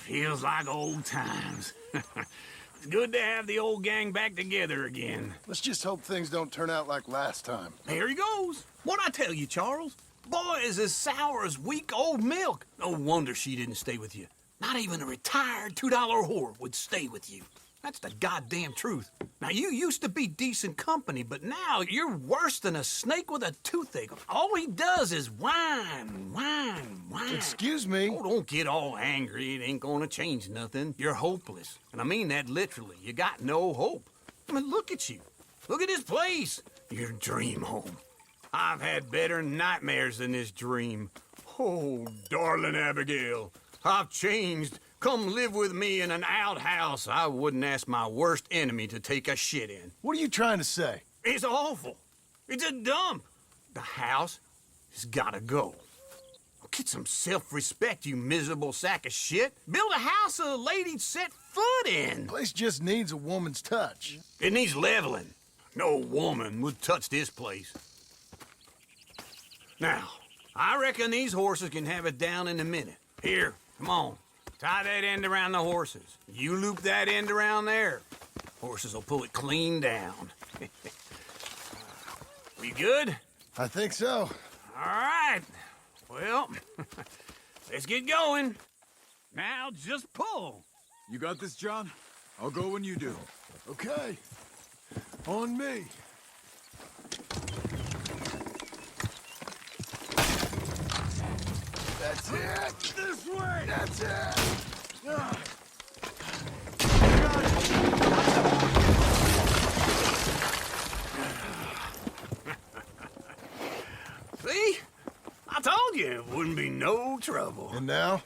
Feels like old times. It's good to have the old gang back together again. Let's just hope things don't turn out like last time. Here he goes. What'd I tell you, Charles? Boy is as sour as weak old milk. No wonder she didn't stay with you. Not even a retired $2 whore would stay with you. That's the goddamn truth. Now, you used to be decent company, but now you're worse than a snake with a toothache. All he does is whine, whine, whine. Excuse me? Oh, don't get all angry. It ain't gonna change nothing. You're hopeless. And I mean that literally. You got no hope. I mean, look at you. Look at this place. Your dream home. I've had better nightmares than this dream. Oh, darling Abigail, I've changed. Come live with me in an outhouse I wouldn't ask my worst enemy to take a shit in. What are you trying to say? It's awful. It's a dump. The house has gotta go. Get some self-respect, you miserable sack of shit. Build a house a lady'd set foot in. Place just needs a woman's touch. It needs leveling. No woman would touch this place. Now, I reckon these horses can have it down in a minute. Here, come on. Tie that end around the horses. You loop that end around there. Horses will pull it clean down. We good? I think so. All right. Well, let's get going. Now just pull. You got this, John? I'll go when you do. Okay. On me. That's it! This way! That's it! See? I told you it wouldn't be no trouble. And now?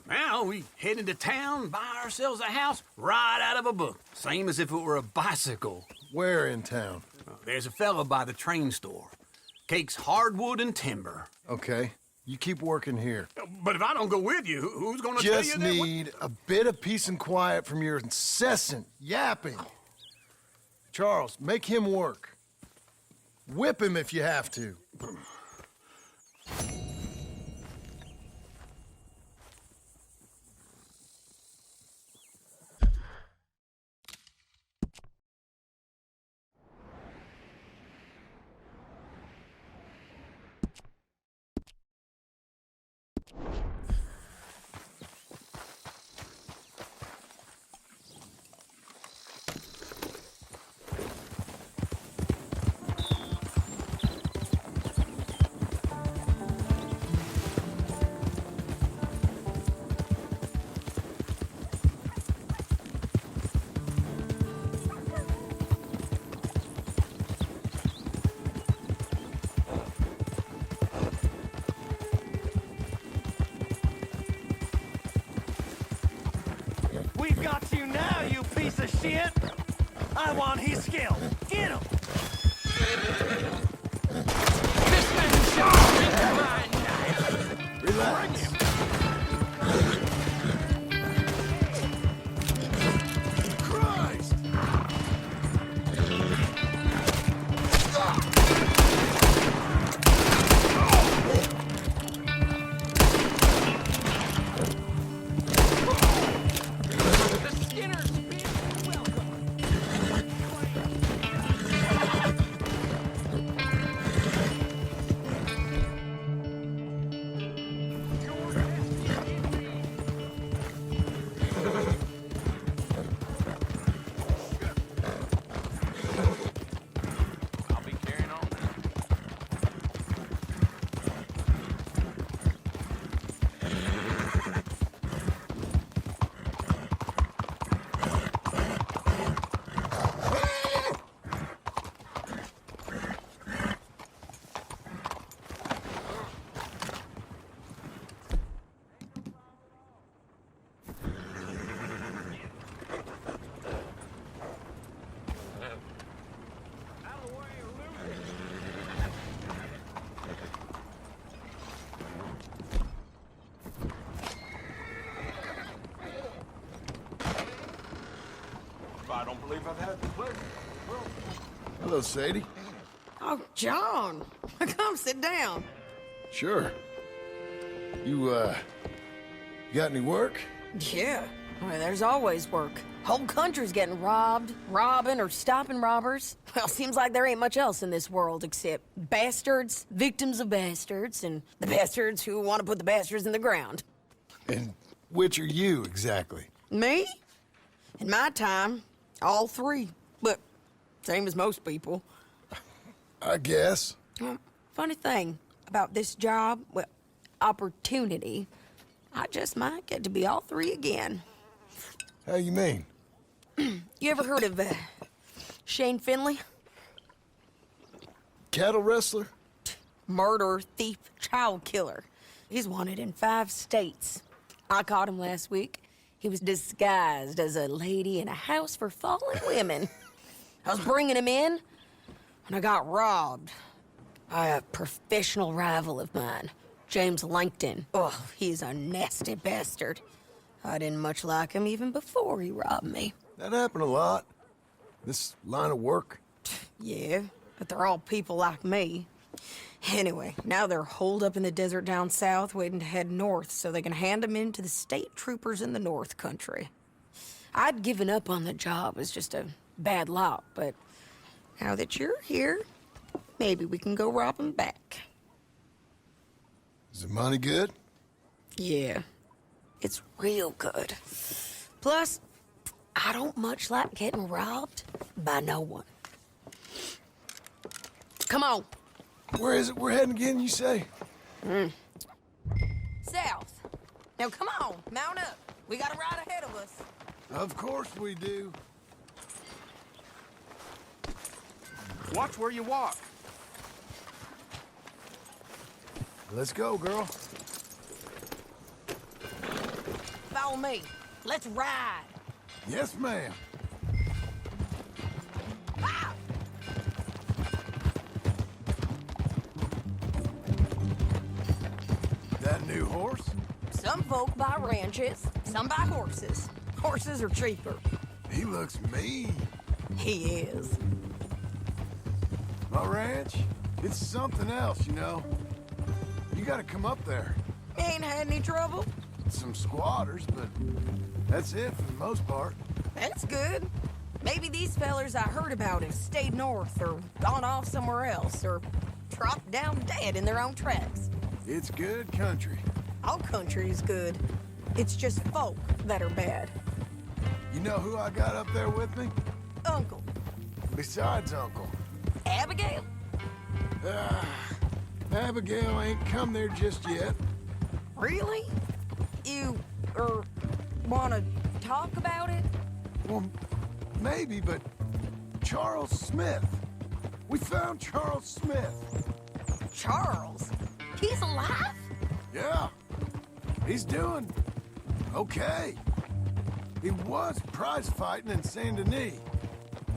Now we head into town, buy ourselves a house right out of a book. Same as if it were a bicycle. Where in town? There's a fella by the train store. Cakes hardwood and timber. Okay. You keep working here. But if I don't go with you, who's gonna tell you Just that? need a bit of peace and quiet from your incessant yapping. Charles, make him work. Whip him if you have to. We've got you now, you piece of shit! I want his skill. Get him! This man's sharp into my knife! Relax. Christ! The Skinners bid you welcome! I'll be carrying on now. I don't believe I've had the pleasure. Hello, Sadie. Oh, John, come sit down. Sure. You got any work? Yeah, well, there's always work. Whole country's getting robbed, robbing, or stopping robbers. Well, seems like there ain't much else in this world except bastards, victims of bastards, and the bastards who want to put the bastards in the ground. And which are you, exactly? Me? In my time, all three. But same as most people. I guess. Well, funny thing about this job, well, opportunity, I just might get to be all three again. How you mean? You ever heard of Shane Finley? Cattle wrestler? Murderer, thief, child killer. He's wanted in 5 states. I caught him last week. He was disguised as a lady in a house for fallen women. I was bringing him in, and I got robbed by a professional rival of mine, James Langton. Oh, he's a nasty bastard. I didn't much like him even before he robbed me. That happened a lot. This line of work. Yeah, but they're all people like me. Anyway, now they're holed up in the desert down south, waiting to head north so they can hand them in to the state troopers in the north country. I'd given up on the job as just a bad lot, but now that you're here, maybe we can go rob them back. Is the money good? Yeah, it's real good. Plus, I don't much like getting robbed by no one. Come on. Where is it we're heading again, you say? South. Now come on, mount up. We got a ride ahead of us. Of course we do. Watch where you walk. Let's go, girl. Follow me. Let's ride. Yes, ma'am. Ah! That new horse? Some folk buy ranches, some buy horses. Horses are cheaper. He looks mean. He is. My ranch? It's something else, you know. You gotta come up there. Ain't had any trouble? Some squatters, but that's it for the most part. That's good. Maybe these fellers I heard about have stayed north or gone off somewhere else or dropped down dead in their own tracks. It's good country. All country is good. It's just folk that are bad. You know who I got up there with me? Uncle. Besides Uncle. Abigail? Abigail ain't come there just yet. Really? You, wanna talk about it? Well, maybe, but Charles Smith. We found Charles Smith. Charles? He's alive? Yeah. He's doing okay. He was prize fighting in Saint Denis.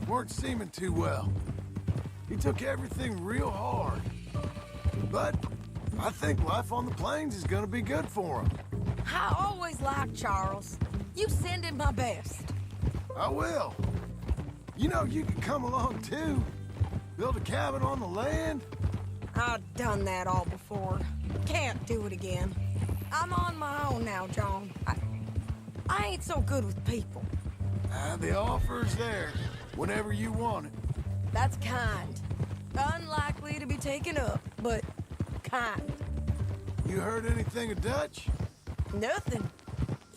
Weren't seeming too well. He took everything real hard. But I think life on the plains is gonna be good for him. I always liked Charles. You send him my best. I will. You know, you could come along too. Build a cabin on the land. I've done that all before. Can't do it again. I'm on my own now, John. I ain't so good with people. The offer's there whenever you want it. That's kind. Unlikely to be taken up, but kind. You heard anything of Dutch? Nothing.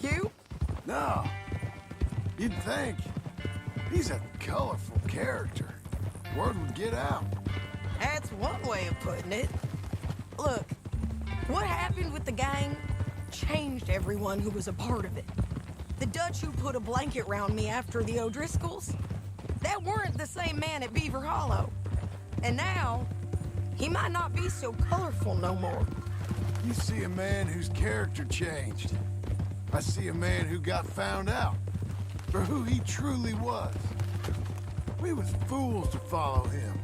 You? No. You'd think. He's a colorful character. Word would get out. That's one way of putting it. Look, what happened with the gang changed everyone who was a part of it. The Dutch who put a blanket round me after the O'Driscolls, that weren't the same man at Beaver Hollow. And now, he might not be so colorful no more. You see a man whose character changed. I see a man who got found out for who he truly was. We was fools to follow him.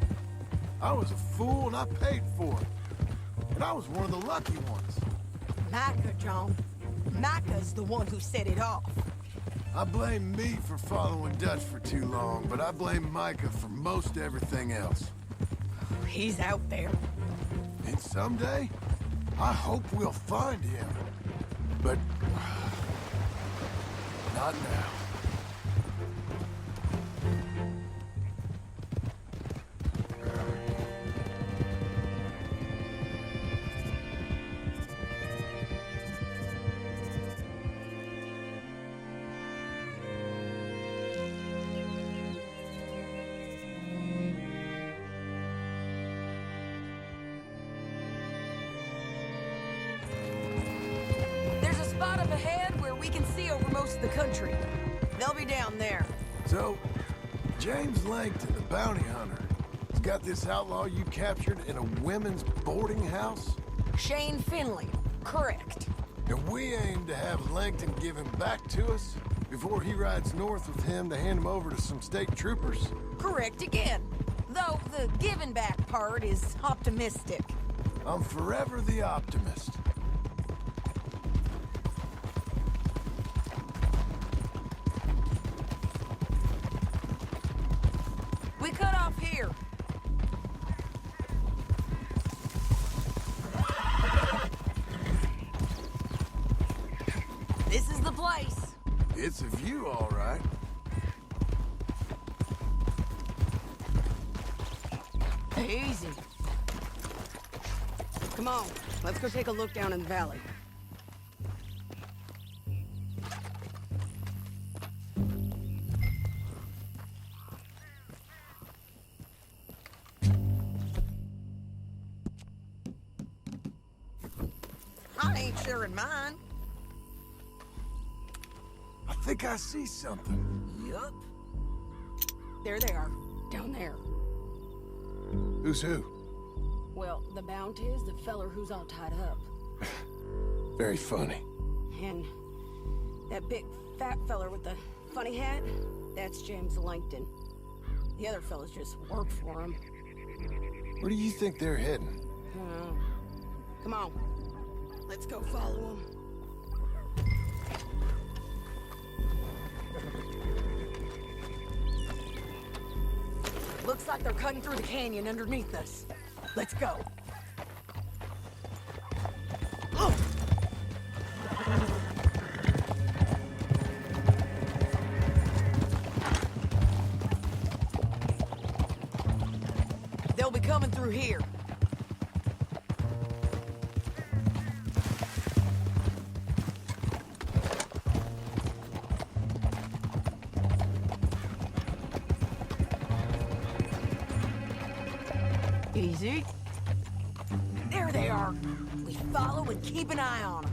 I was a fool and I paid for it. And I was one of the lucky ones. Micah, John. Micah's the one who set it off. I blame me for following Dutch for too long, but I blame Micah for most everything else. He's out there. And someday, I hope we'll find him. But Not now. There's a spot up ahead where we can see over most of the country. They'll be down there. So, James Langton, the bounty hunter, has got this outlaw you captured in a women's boarding house? Shane Finley, correct. And we aim to have Langton give him back to us before he rides north with him to hand him over to some state troopers? Correct again. Though the giving back part is optimistic. I'm forever the optimist. We cut off here. This is the place. It's a view, all right. Easy. Come on, let's go take a look down in the valley. I ain't sharing mine. I think I see something. Yup. There they are, down there. Who's who? Well, the bounty is the feller who's all tied up. Very funny. And that big fat feller with the funny hat, that's James Langton. The other fellas just work for him. Where do you think they're heading? Come on, let's go follow him. Looks like they're cutting through the canyon underneath us. Let's go. Oh! They'll be coming through here. Easy. There they are. We follow and keep an eye on them.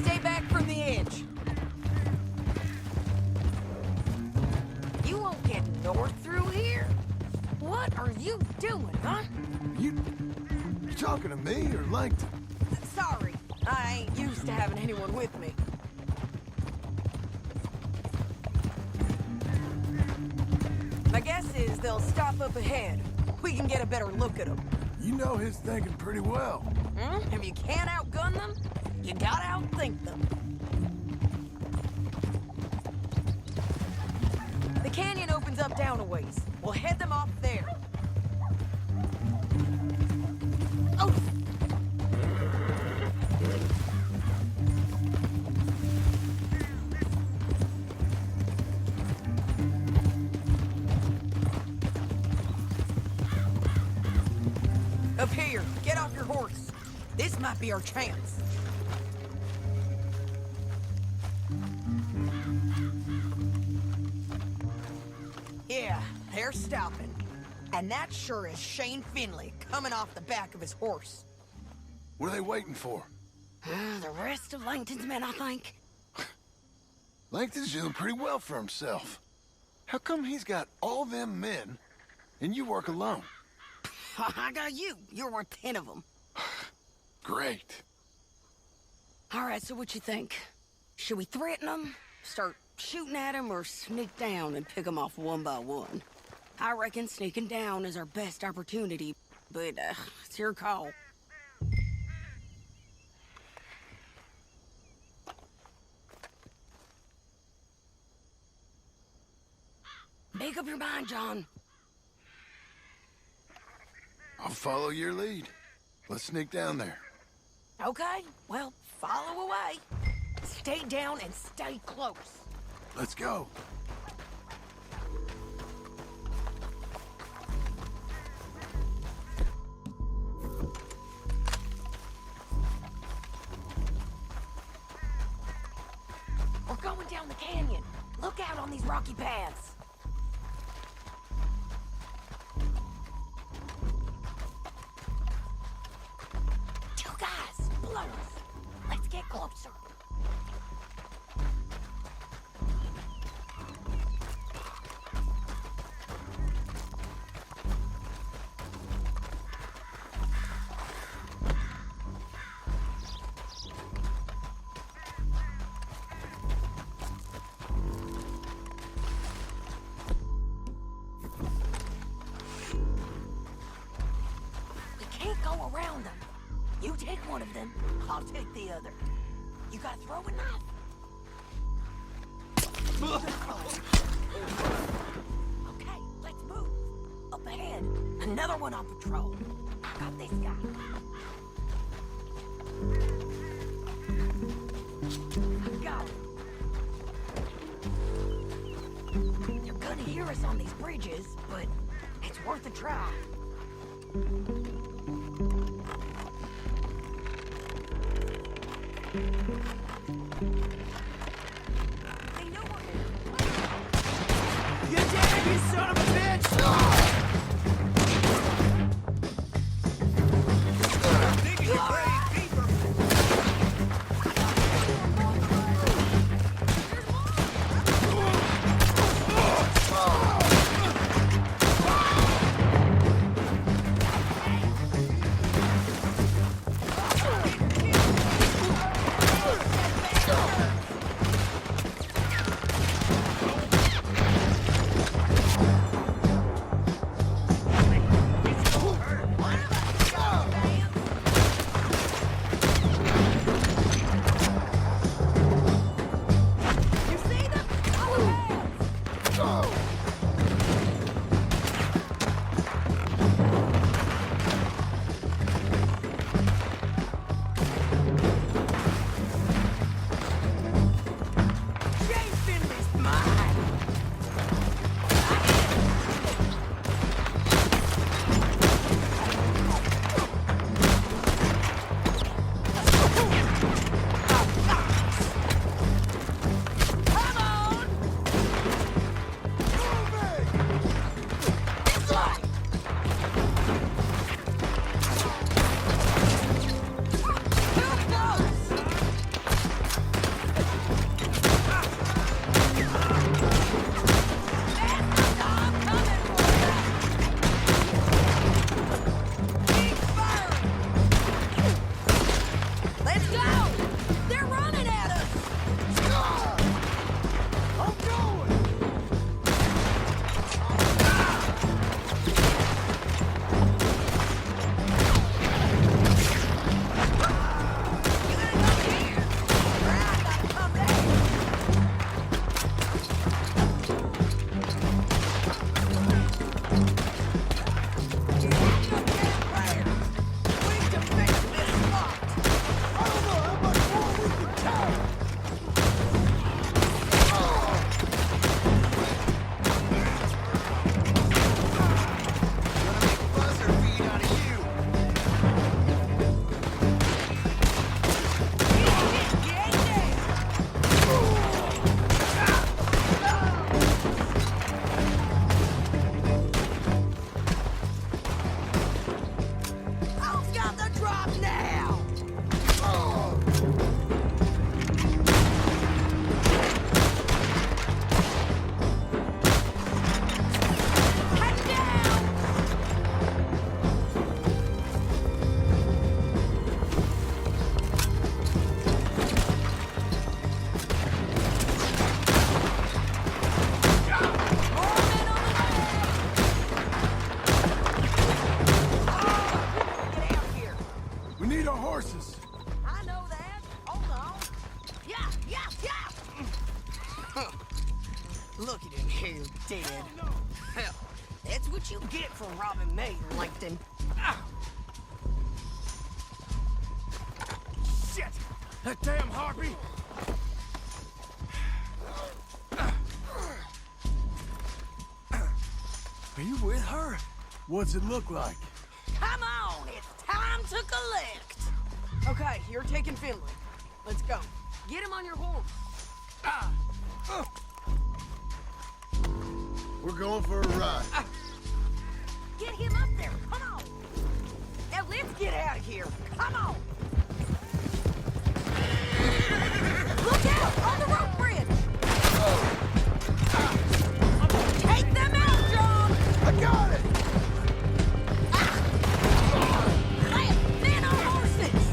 Stay back from the edge. You won't get north through here? What are you doing, huh? You talking to me or Langton? Sorry, I ain't used to having anyone with me. My guess is they'll stop up ahead. We can get a better look at them. You know his thinking pretty well. If you can't outgun them, you gotta outthink them. The canyon opens up down a ways. We'll head them off there. Oh! Up here, get off your horse. This might be our chance. Yeah, they're stopping. And that sure is Shane Finley coming off the back of his horse. What are they waiting for? The rest of Langton's men, I think. Langton's doing pretty well for himself. How come he's got all them men and you work alone? I got you. You're worth 10 of them. Great. All right, so what you think? Should we threaten them, start shooting at them, or sneak down and pick them off one by one? I reckon sneaking down is our best opportunity, but it's your call. Make up your mind, John. I'll follow your lead. Let's sneak down there. Okay, well, follow away. Stay down and stay close. Let's go. We're going down the canyon. Look out on these rocky paths. Two guys, below us. Let's get closer. Can't go around them. You take one of them, I'll take the other. You gotta throw a knife. Okay, let's move. Up ahead, another one on patrol. I got this guy. I got him. They're gonna hear us on these bridges, but it's worth a try. You did, you son of a bitch! Thinking you're brave people. Look at him here, dead. Hell, that's what you get for robbing me, Langton. Shit! That damn harpy! Are you with her? What's it look like? Come on, it's time to collect. Okay, you're taking Finley. Let's go. Get him on your horse. We're going for a ride. Get him up there. Come on. Now let's get out of here. Come on. Look out on the rope bridge. Take them out, John. I got it! Men on horses.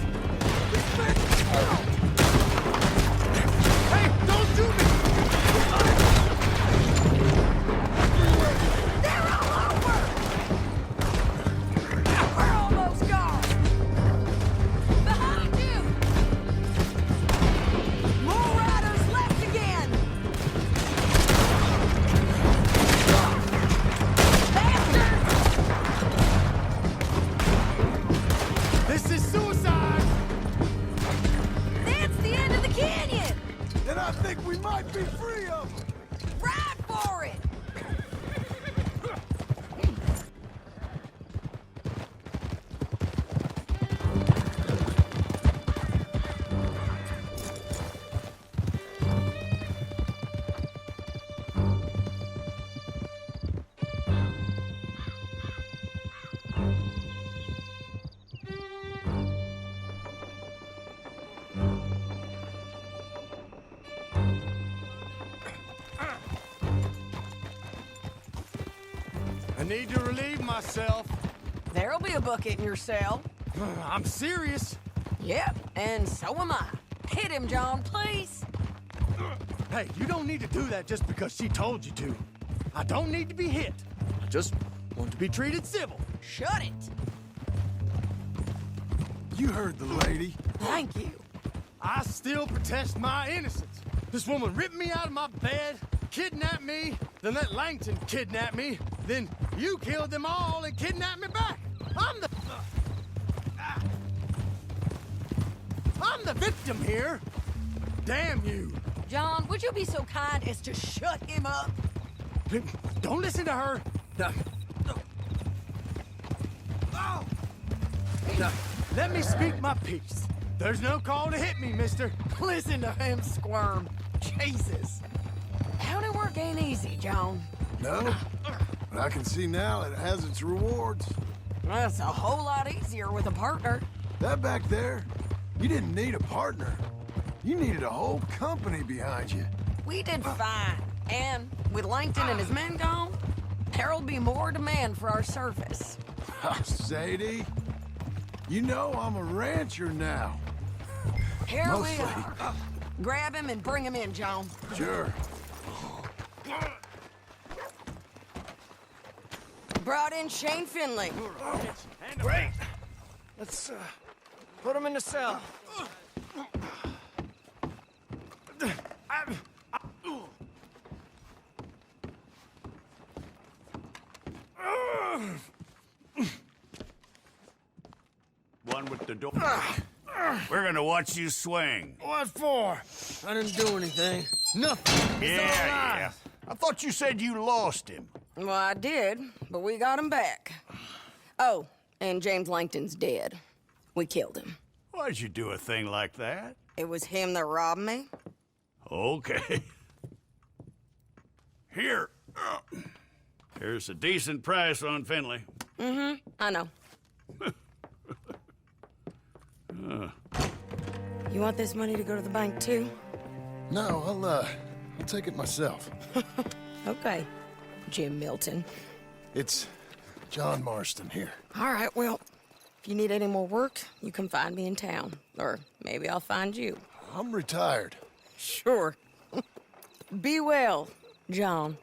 Hey, don't do me! They're all over. We're almost gone. Behind you. More riders left again. Bastards! This is suicide! That's the end of the canyon. And I think we might be free of them! Ride for it. I need to relieve myself. There'll be a bucket in your cell. I'm serious. Yep, and so am I. Hit him, John, please. Hey, you don't need to do that just because she told you to. I don't need to be hit. I just want to be treated civil. Shut it. You heard the lady. Thank you. I still protest my innocence. This woman ripped me out of my bed, kidnapped me, then let Langton kidnap me, then you killed them all and kidnapped me back. I'm the victim here. Damn you. John, would you be so kind as to shut him up? Don't listen to her. No. No. Let me speak my piece. There's no call to hit me, mister. Listen to him squirm. Jesus. County work ain't easy, John. No, but I can see now it has its rewards. That's a whole lot easier with a partner. That back there, you didn't need a partner. You needed a whole company behind you. We did fine. And with Langton and his men gone, there'll be more demand for our service. Sadie, you know I'm a rancher now. Here Mostly. we are. Grab him and bring him in, John. Sure. Brought in Shane Finley. Great. Let's put him in the cell. One with the door. We're gonna watch you swing. What for? I didn't do anything. Nothing. He's all right. I thought you said you lost him. Well, I did, but we got him back. Oh, and James Langton's dead. We killed him. Why'd you do a thing like that? It was him that robbed me. Okay. Here. Here's a decent price on Finley. I know. You want this money to go to the bank, too? No, I'll take it myself. Okay, Jim Milton. It's John Marston here. All right, well, if you need any more work, you can find me in town. Or maybe I'll find you. I'm retired. Sure. Be well, John.